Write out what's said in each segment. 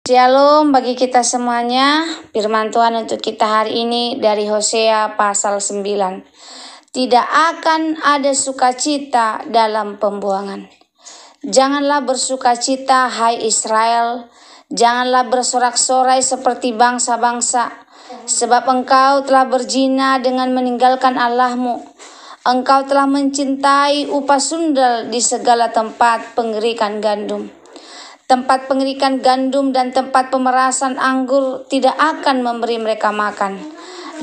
Shalom bagi kita semuanya. Firman Tuhan untuk kita hari ini dari Hosea pasal 9. Tidak akan ada sukacita dalam pembuangan. Janganlah bersukacita hai Israel, janganlah bersorak-sorai seperti bangsa-bangsa, sebab engkau telah berzina dengan meninggalkan Allahmu. Engkau telah mencintai upah sundal di segala tempat pengerikan gandum. Tempat pengerikan gandum dan tempat pemerasan anggur tidak akan memberi mereka makan,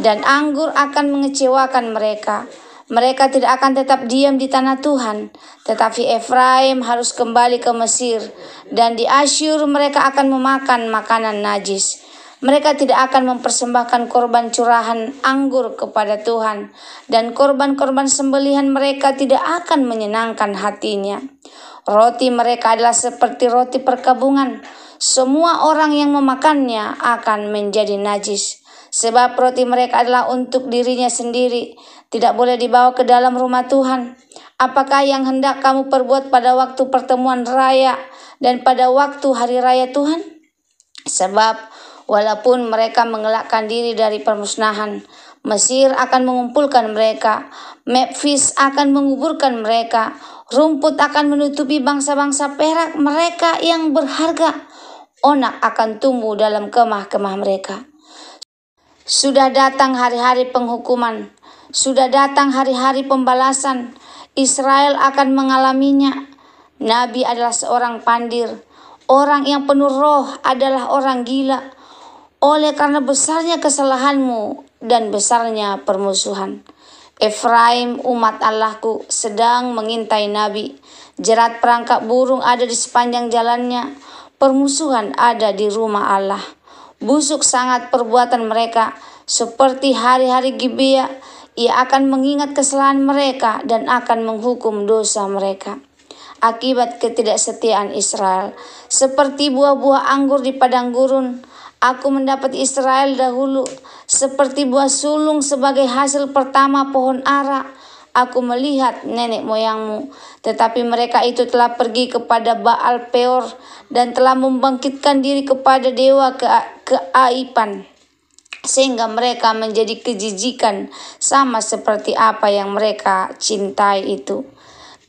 dan anggur akan mengecewakan mereka. Mereka tidak akan tetap diam di tanah Tuhan, tetapi Efraim harus kembali ke Mesir, dan di Asyur mereka akan memakan makanan najis. Mereka tidak akan mempersembahkan korban curahan anggur kepada Tuhan, dan korban-korban sembelihan mereka tidak akan menyenangkan hatinya. Roti mereka adalah seperti roti perkabungan. Semua orang yang memakannya akan menjadi najis. Sebab roti mereka adalah untuk dirinya sendiri, tidak boleh dibawa ke dalam rumah Tuhan. Apakah yang hendak kamu perbuat pada waktu pertemuan raya dan pada waktu hari raya Tuhan? Sebab walaupun mereka mengelakkan diri dari permusnahan, Mesir akan mengumpulkan mereka, Memphis akan menguburkan mereka, rumput akan menutupi bangsa-bangsa perak mereka yang berharga, onak akan tumbuh dalam kemah-kemah mereka. Sudah datang hari-hari penghukuman, sudah datang hari-hari pembalasan, Israel akan mengalaminya. Nabi adalah seorang pandir, orang yang penuh roh adalah orang gila. Oleh karena besarnya kesalahanmu dan besarnya permusuhan, Efraim umat Allahku sedang mengintai Nabi. Jerat perangkap burung ada di sepanjang jalannya. Permusuhan ada di rumah Allah. Busuk sangat perbuatan mereka, seperti hari-hari Gibea. Ia akan mengingat kesalahan mereka dan akan menghukum dosa mereka. Akibat ketidaksetiaan Israel, seperti buah-buah anggur di padang gurun, aku mendapat Israel dahulu, seperti buah sulung sebagai hasil pertama pohon ara. Aku melihat nenek moyangmu, tetapi mereka itu telah pergi kepada Baal Peor dan telah membangkitkan diri kepada dewa keaiban, sehingga mereka menjadi kejijikan sama seperti apa yang mereka cintai itu.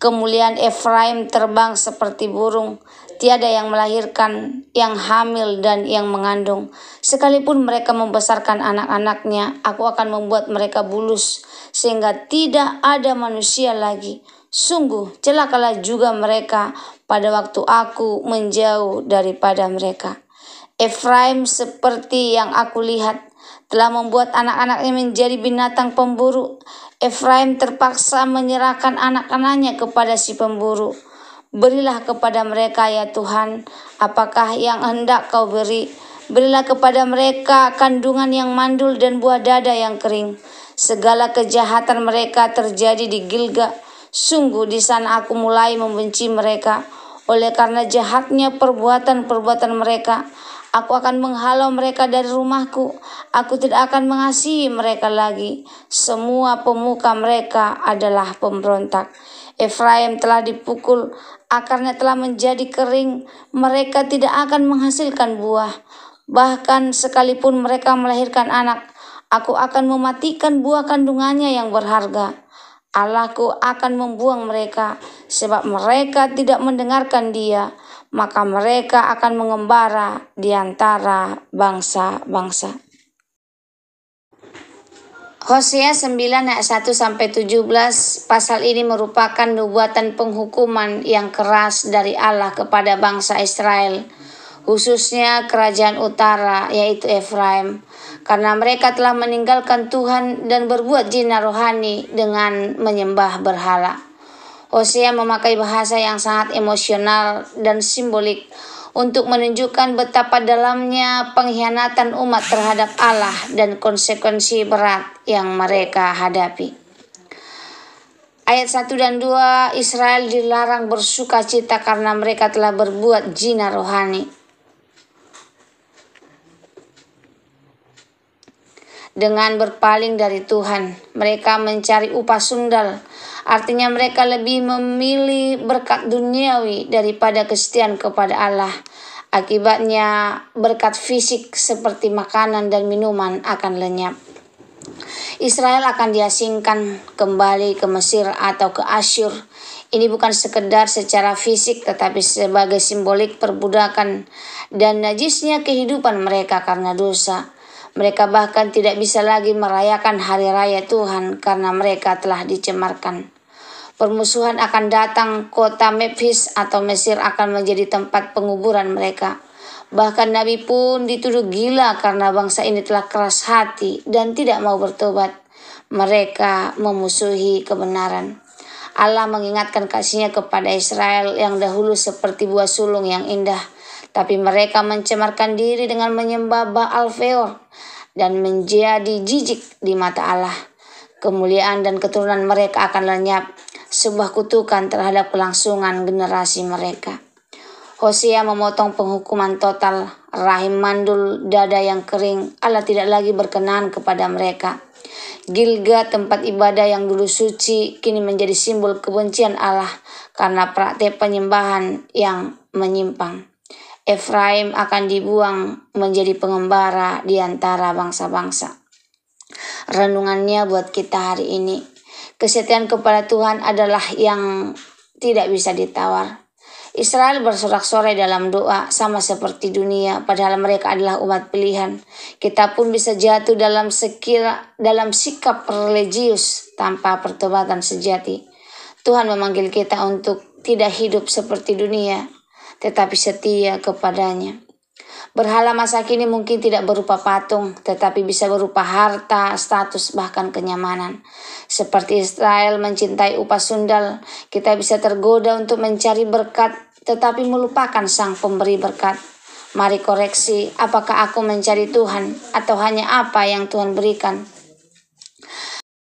Kemuliaan Efraim terbang seperti burung, tiada yang melahirkan, yang hamil dan yang mengandung. Sekalipun mereka membesarkan anak-anaknya, aku akan membuat mereka bulus, sehingga tidak ada manusia lagi. Sungguh celakalah juga mereka pada waktu aku menjauh daripada mereka. Efraim seperti yang aku lihat, telah membuat anak-anaknya menjadi binatang pemburu. Efraim terpaksa menyerahkan anak-anaknya kepada si pemburu. Berilah kepada mereka ya Tuhan, apakah yang hendak kau beri. Berilah kepada mereka kandungan yang mandul dan buah dada yang kering. Segala kejahatan mereka terjadi di Gilgal. Sungguh di sana aku mulai membenci mereka. Oleh karena jahatnya perbuatan-perbuatan mereka, aku akan menghalau mereka dari rumahku. Aku tidak akan mengasihi mereka lagi. Semua pemuka mereka adalah pemberontak. Efraim telah dipukul, akarnya telah menjadi kering. Mereka tidak akan menghasilkan buah. Bahkan sekalipun mereka melahirkan anak, aku akan mematikan buah kandungannya yang berharga. Allahku akan membuang mereka, sebab mereka tidak mendengarkan Dia. Maka mereka akan mengembara di antara bangsa-bangsa. Hosea 9 ayat 1-17, pasal ini merupakan nubuatan penghukuman yang keras dari Allah kepada bangsa Israel, khususnya kerajaan utara yaitu Efraim, karena mereka telah meninggalkan Tuhan dan berbuat zina rohani dengan menyembah berhala. Hosea memakai bahasa yang sangat emosional dan simbolik untuk menunjukkan betapa dalamnya pengkhianatan umat terhadap Allah dan konsekuensi berat yang mereka hadapi. Ayat 1 dan 2, Israel dilarang bersuka cita karena mereka telah berbuat zina rohani. Dengan berpaling dari Tuhan, mereka mencari upah sundal. Artinya mereka lebih memilih berkat duniawi daripada kesetiaan kepada Allah. Akibatnya berkat fisik seperti makanan dan minuman akan lenyap. Israel akan diasingkan kembali ke Mesir atau ke Asyur. Ini bukan sekedar secara fisik tetapi sebagai simbolik perbudakan dan najisnya kehidupan mereka karena dosa. Mereka bahkan tidak bisa lagi merayakan hari raya Tuhan karena mereka telah dicemarkan. Permusuhan akan datang, kota Memphis atau Mesir akan menjadi tempat penguburan mereka. Bahkan Nabi pun dituduh gila karena bangsa ini telah keras hati dan tidak mau bertobat. Mereka memusuhi kebenaran. Allah mengingatkan kasih-Nya kepada Israel yang dahulu seperti buah sulung yang indah. Tapi mereka mencemarkan diri dengan menyembah Baal Peor dan menjadi jijik di mata Allah. Kemuliaan dan keturunan mereka akan lenyap. Sebuah kutukan terhadap kelangsungan generasi mereka. Hosea memotong penghukuman total, rahim mandul, dada yang kering. Allah tidak lagi berkenan kepada mereka. Gilgal, tempat ibadah yang dulu suci, kini menjadi simbol kebencian Allah karena praktek penyembahan yang menyimpang. Efraim akan dibuang menjadi pengembara di antara bangsa-bangsa. Renungannya buat kita hari ini. Kesetiaan kepada Tuhan adalah yang tidak bisa ditawar. Israel bersorak-sorai dalam doa sama seperti dunia, padahal mereka adalah umat pilihan. Kita pun bisa jatuh dalam sikap religius tanpa pertobatan sejati. Tuhan memanggil kita untuk tidak hidup seperti dunia, tetapi setia kepadanya. Berhala masa kini mungkin tidak berupa patung, tetapi bisa berupa harta, status, bahkan kenyamanan. Seperti Israel mencintai upah sundal, kita bisa tergoda untuk mencari berkat, tetapi melupakan sang pemberi berkat. Mari koreksi, apakah aku mencari Tuhan atau hanya apa yang Tuhan berikan?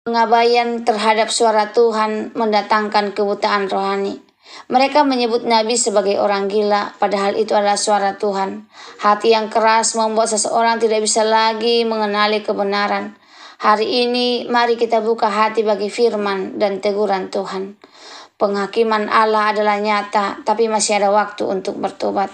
Pengabaian terhadap suara Tuhan mendatangkan kebutaan rohani. Mereka menyebut Nabi sebagai orang gila, padahal itu adalah suara Tuhan. Hati yang keras membuat seseorang tidak bisa lagi mengenali kebenaran. Hari ini mari kita buka hati bagi firman dan teguran Tuhan. Penghakiman Allah adalah nyata, tapi masih ada waktu untuk bertobat.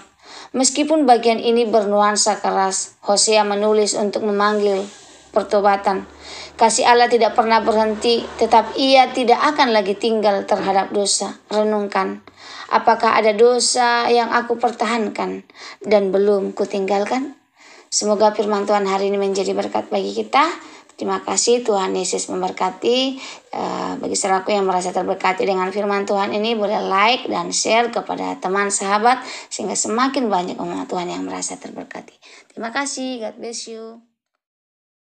Meskipun bagian ini bernuansa keras, Hosea menulis untuk memanggil pertobatan. Kasih Allah tidak pernah berhenti, tetapi Ia tidak akan lagi tinggal terhadap dosa. Renungkan, apakah ada dosa yang aku pertahankan dan belum kutinggalkan? Semoga firman Tuhan hari ini menjadi berkat bagi kita. Terima kasih, Tuhan Yesus memberkati. Bagi saudaraku yang merasa terberkati dengan firman Tuhan ini, boleh like dan share kepada teman sahabat sehingga semakin banyak umat Tuhan yang merasa terberkati. Terima kasih, God bless you.